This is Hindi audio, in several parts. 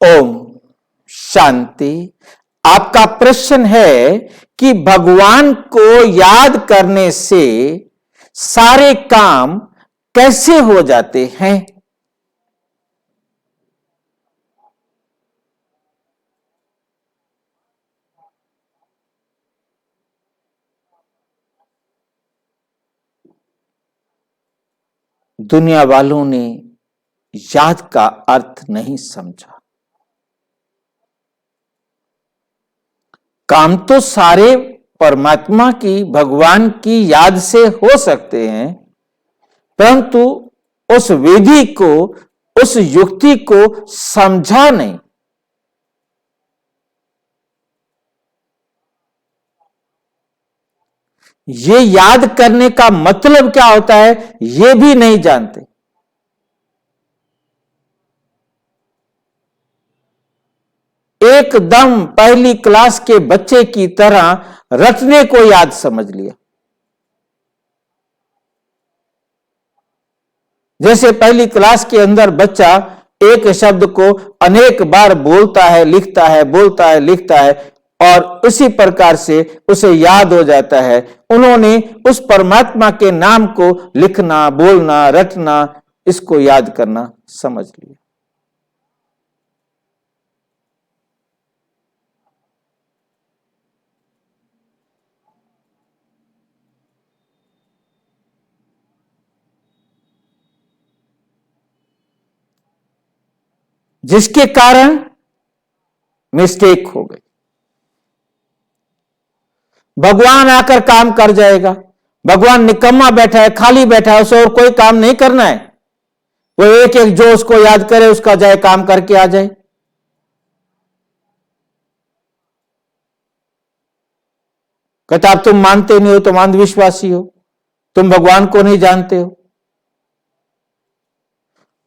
ओम शांति। आपका प्रश्न है कि भगवान को याद करने से सारे काम कैसे हो जाते हैं। दुनिया वालों ने याद का अर्थ नहीं समझा। काम तो सारे परमात्मा की, भगवान की याद से हो सकते हैं, परंतु उस विधि को, उस युक्ति को समझा नहीं। ये याद करने का मतलब क्या होता है ये भी नहीं जानते। एकदम पहली क्लास के बच्चे की तरह रटने को याद समझ लिया। जैसे पहली क्लास के अंदर बच्चा एक शब्द को अनेक बार बोलता है, लिखता है, बोलता है, लिखता है, और उसी प्रकार से उसे याद हो जाता है। उन्होंने उस परमात्मा के नाम को लिखना, बोलना, रटना, इसको याद करना समझ लिया। जिसके कारण मिस्टेक हो गई। भगवान आकर काम कर जाएगा। भगवान निकम्मा बैठा है, खाली बैठा है, उसे और कोई काम नहीं करना है। वो एक एक जो उसको याद करे उसका जाए काम करके आ जाए। कहता अब तुम मानते नहीं हो, तुम अंधविश्वासी हो, तुम भगवान को नहीं जानते हो।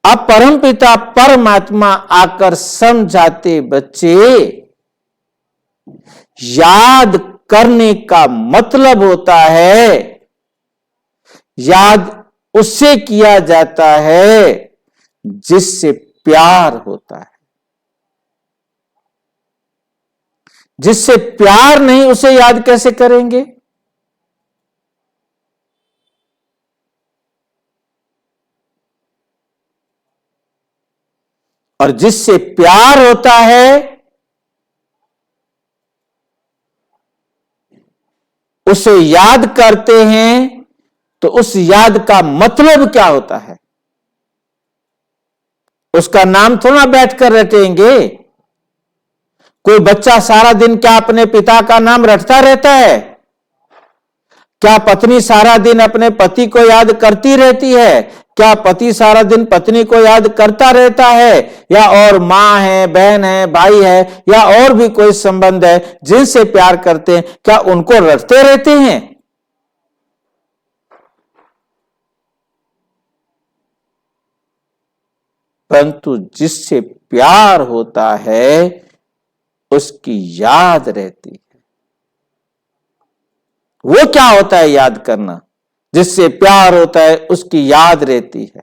अब परमपिता परमात्मा आकर समझाते, बच्चे याद करने का मतलब होता है, याद उससे किया जाता है जिससे प्यार होता है। जिससे प्यार नहीं उसे याद कैसे करेंगे। और जिससे प्यार होता है उसे याद करते हैं, तो उस याद का मतलब क्या होता है उसका नाम थोड़ा बैठकर रटेंगे। कोई बच्चा सारा दिन क्या अपने पिता का नाम रटता रहता है? क्या पत्नी सारा दिन अपने पति को याद करती रहती है? क्या पति सारा दिन पत्नी को याद करता रहता है? या और मां है, बहन है, भाई है, या और भी कोई संबंध है जिनसे प्यार करते हैं, क्या उनको रटते रहते हैं? परंतु जिससे प्यार होता है उसकी याद रहती है। वो क्या होता है याद करना? जिससे प्यार होता है उसकी याद रहती है।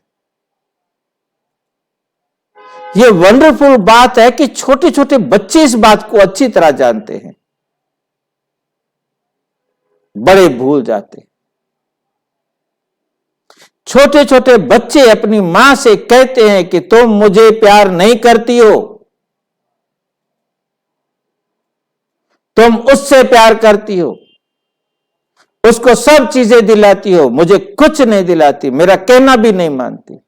यह वंडरफुल बात है कि छोटे छोटे बच्चे इस बात को अच्छी तरह जानते हैं, बड़े भूल जाते हैं। छोटे छोटे बच्चे अपनी मां से कहते हैं कि तुम मुझे प्यार नहीं करती हो, तुम उससे प्यार करती हो, उसको सब चीजें दिलाती हो, मुझे कुछ नहीं दिलाती, मेरा कहना भी नहीं मानती।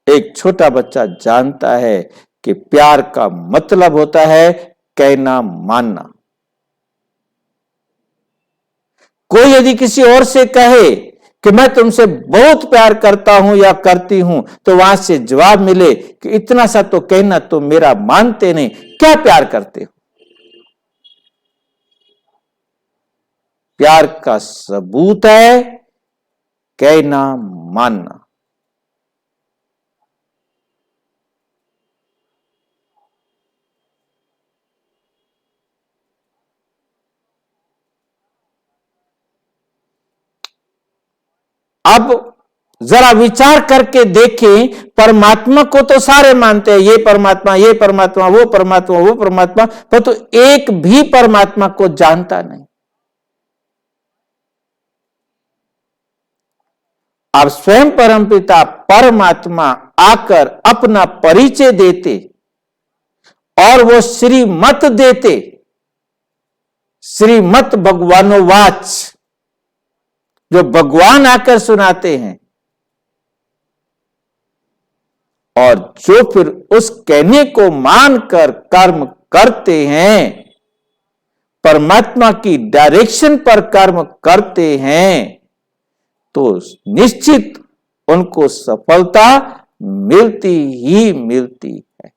एक छोटा बच्चा जानता है कि प्यार का मतलब होता है कहना मानना। कोई यदि किसी और से कहे कि मैं तुमसे बहुत प्यार करता हूं या करती हूं, तो वहां से जवाब मिले कि इतना सा तो कहना, तो मेरा मानते नहीं, क्या प्यार करते हो? प्यार का सबूत है कहना मानना। अब जरा विचार करके देखें, परमात्मा को तो सारे मानते हैं, ये परमात्मा, ये परमात्मा, वो परमात्मा, वो परमात्मा, पर तो एक भी परमात्मा को जानता नहीं। अब स्वयं परमपिता परमात्मा आकर अपना परिचय देते और वो श्रीमत देते, श्रीमत भगवानोवाच, जो भगवान आकर सुनाते हैं, और जो फिर उस कहने को मानकर कर्म करते हैं, परमात्मा की डायरेक्शन पर कर्म करते हैं, तो निश्चित उनको सफलता मिलती ही मिलती है।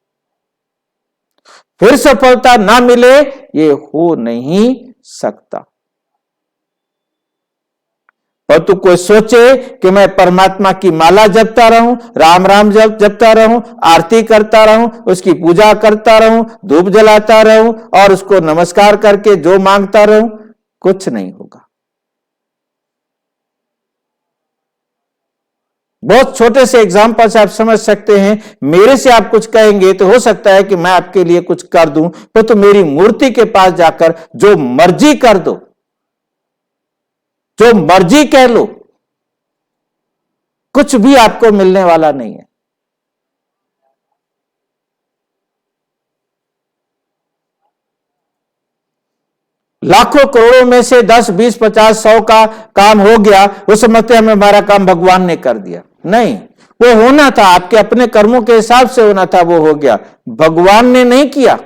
फिर सफलता ना मिले ये हो नहीं सकता। और तू कोई सोचे कि मैं परमात्मा की माला जपता रहूं, राम राम जपता रहूं, आरती करता रहूं, उसकी पूजा करता रहूं, धूप जलाता रहूं और उसको नमस्कार करके जो मांगता रहूं, कुछ नहीं होगा। बहुत छोटे से एग्जाम्पल से आप समझ सकते हैं। मेरे से आप कुछ कहेंगे तो हो सकता है कि मैं आपके लिए कुछ कर दूं, तो मेरी मूर्ति के पास जाकर जो मर्जी कर दो, जो मर्जी कह लो, कुछ भी आपको मिलने वाला नहीं है। लाखों करोड़ों में से 10, 20, 50, 100 का काम हो गया, वो समझते हमें हमारा काम भगवान ने कर दिया। नहीं, वो होना था, आपके अपने कर्मों के हिसाब से होना था, वो हो गया, भगवान ने नहीं किया।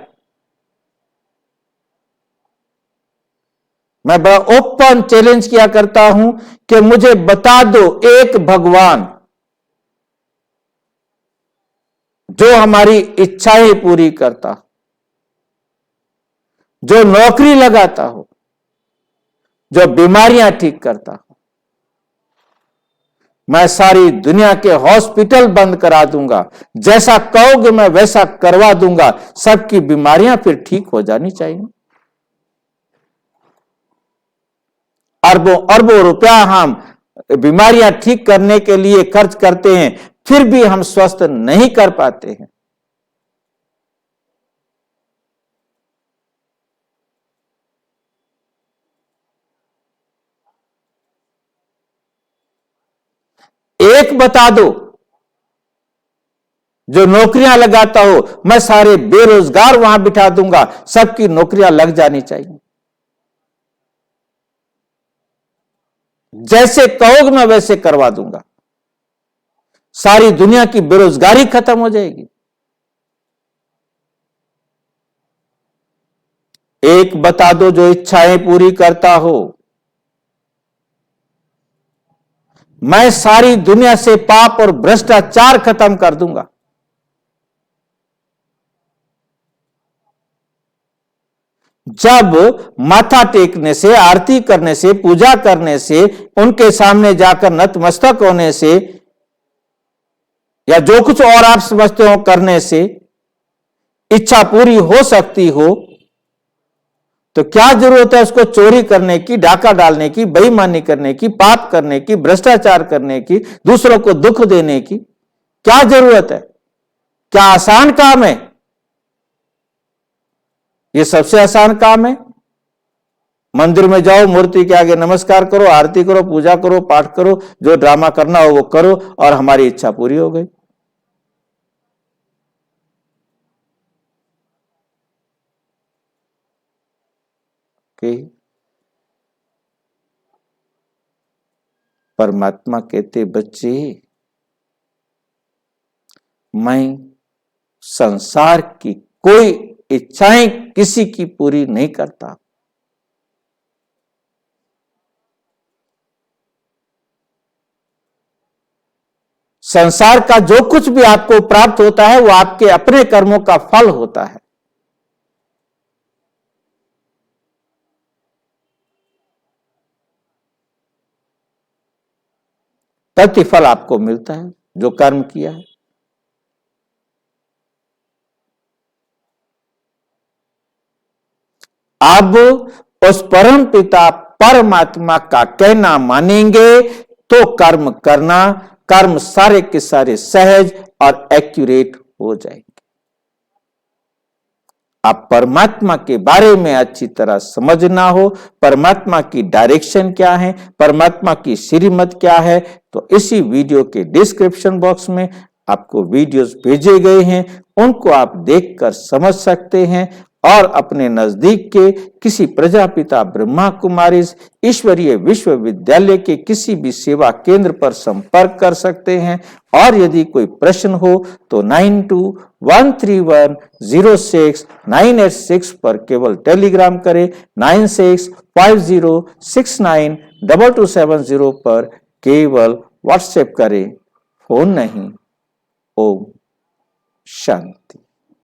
मैं बड़ा ओपन चैलेंज किया करता हूं कि मुझे बता दो एक भगवान जो हमारी इच्छाएं पूरी करता, जो नौकरी लगाता हो, जो बीमारियां ठीक करता हो। मैं सारी दुनिया के हॉस्पिटल बंद करा दूंगा, जैसा कहोगे मैं वैसा करवा दूंगा, सबकी बीमारियां फिर ठीक हो जानी चाहिए। अरबों अरबों रुपया हम बीमारियां ठीक करने के लिए खर्च करते हैं, फिर भी हम स्वस्थ नहीं कर पाते हैं। एक बता दो जो नौकरियां लगाता हो, मैं सारे बेरोजगार वहां बिठा दूंगा, सबकी नौकरियां लग जानी चाहिए। जैसे कहोगे मैं वैसे करवा दूंगा, सारी दुनिया की बेरोजगारी खत्म हो जाएगी। एक बता दो जो इच्छाएं पूरी करता हो, मैं सारी दुनिया से पाप और भ्रष्टाचार खत्म कर दूंगा। जब माथा टेकने से, आरती करने से, पूजा करने से, उनके सामने जाकर नतमस्तक होने से, या जो कुछ और आप समझते हो करने से इच्छा पूरी हो सकती हो, तो क्या जरूरत है उसको चोरी करने की, डाका डालने की, बेईमानी करने की, पाप करने की, भ्रष्टाचार करने की, दूसरों को दुख देने की? क्या जरूरत है? क्या आसान काम है? ये सबसे आसान काम है। मंदिर में जाओ, मूर्ति के आगे नमस्कार करो, आरती करो, पूजा करो, पाठ करो, जो ड्रामा करना हो वो करो, और हमारी इच्छा पूरी हो गई। परमात्मा कहते, बच्चे मैं संसार की कोई इच्छाएं किसी की पूरी नहीं करता। संसार का जो कुछ भी आपको प्राप्त होता है वो आपके अपने कर्मों का फल होता है। प्रतिफल आपको मिलता है जो कर्म किया है। अब उस परम पिता परमात्मा का कहना मानेंगे तो कर्म करना कर्म सारे के सारे सहज और एक्यूरेट हो जाएंगे। आप परमात्मा के बारे में अच्छी तरह समझना हो, परमात्मा की डायरेक्शन क्या है, परमात्मा की श्रीमत क्या है, तो इसी वीडियो के डिस्क्रिप्शन बॉक्स में आपको वीडियोस भेजे गए हैं, उनको आप देखकर समझ सकते हैं और अपने नजदीक के किसी प्रजापिता ब्रह्मा कुमारीज ईश्वरीय विश्वविद्यालय के किसी भी सेवा केंद्र पर संपर्क कर सकते हैं। और यदि कोई प्रश्न हो तो 9213106986 पर केवल टेलीग्राम करें, 9650692270 पर केवल व्हाट्सएप करें, फोन नहीं। ओम शांति।